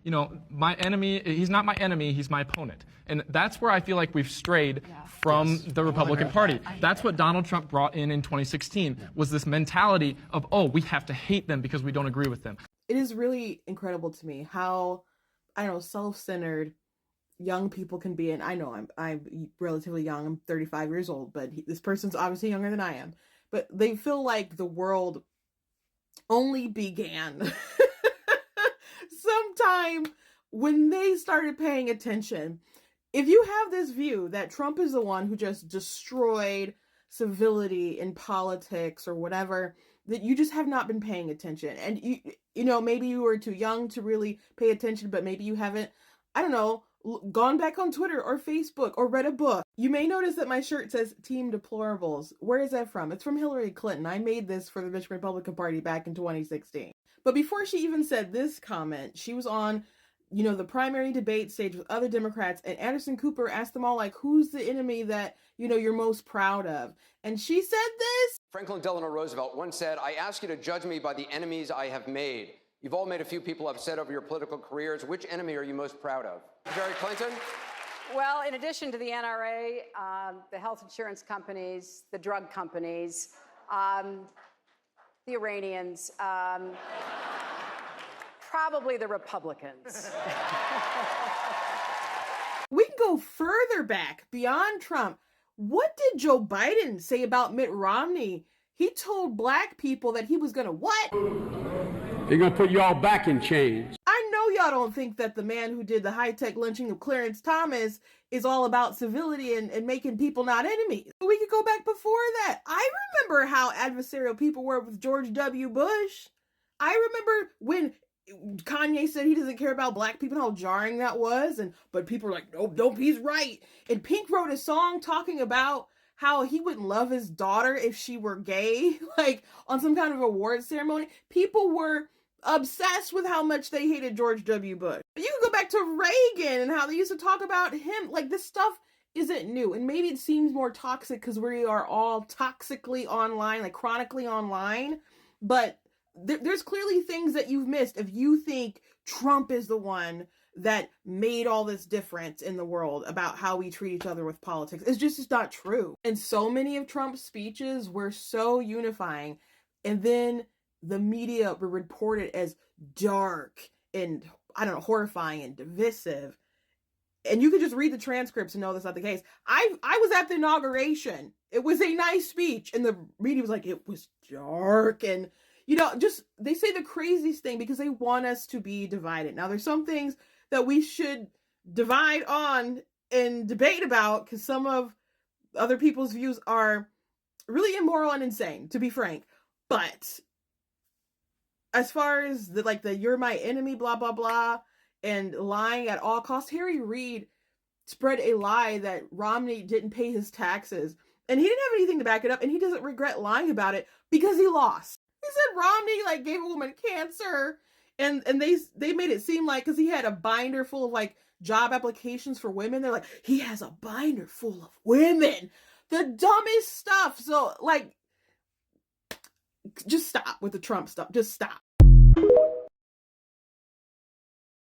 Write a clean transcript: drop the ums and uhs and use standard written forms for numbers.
you know, my enemy, he's not my enemy, he's my opponent. And that's where I feel like we've strayed from the Republican Party. That's what Donald Trump brought in 2016, was this mentality of, oh, we have to hate them because we don't agree with them. It is really incredible to me how, I don't know, self-centered young people can be. And I know I'm relatively young, I'm 35 years old, but this person's obviously younger than I am. But they feel like the world only began sometime when they started paying attention. If you have this view that Trump is the one who just destroyed civility in politics or whatever, that you just have not been paying attention. And you know, maybe you were too young to really pay attention, but maybe you haven't, I don't know, gone back on Twitter or Facebook or read a book. You may notice that my shirt says Team Deplorables. Where is that from? It's from Hillary Clinton. I made this for the Michigan Republican Party back in 2016. But before she even said this comment, she was on, you know, the primary debate stage with other Democrats, and Anderson Cooper asked them all, like, who's the enemy that, you know, you're most proud of? And she said this. Franklin Delano Roosevelt once said, I ask you to judge me by the enemies I have made. You've all made a few people upset over your political careers. Which enemy are you most proud of? Hillary Clinton? Well, in addition to the NRA, the health insurance companies, the drug companies, the Iranians, probably the Republicans. We can go further back beyond Trump. What did Joe Biden say about Mitt Romney? He told black people that he was gonna what? They're gonna put you all back in chains. I know y'all don't think that the man who did the high-tech lynching of Clarence Thomas is all about civility and making people not enemies. We could go back before that. I remember how adversarial people were with George W. Bush. I remember when Kanye said he doesn't care about black people, how jarring that was. But people were like, nope, he's right. And Pink wrote a song talking about how he wouldn't love his daughter if she were gay, like on some kind of award ceremony. People were obsessed with how much they hated George W. Bush. You can go back to Reagan and how they used to talk about him. Like, this stuff isn't new. And maybe it seems more toxic because we are all toxically online, like chronically online. But there's clearly things that you've missed if you think Trump is the one that made all this difference in the world about how we treat each other with politics. It's just not true. And so many of Trump's speeches were so unifying. And then the media were reported as dark and, I don't know, horrifying and divisive. And you could just read the transcripts and know that's not the case. I was at the inauguration. It was a nice speech. And the media was like, it was dark. And, you know, just, they say the craziest thing because they want us to be divided. Now, there's some things that we should divide on and debate about because some of other people's views are really immoral and insane, to be frank. But as far as the you're my enemy, blah, blah, blah, and lying at all costs, Harry Reid spread a lie that Romney didn't pay his taxes. And he didn't have anything to back it up, and he doesn't regret lying about it because he lost. He said Romney gave a woman cancer, and they made it seem like because he had a binder full of job applications for women, they're like, he has a binder full of women. The dumbest stuff. So just stop with the Trump stuff. Just stop.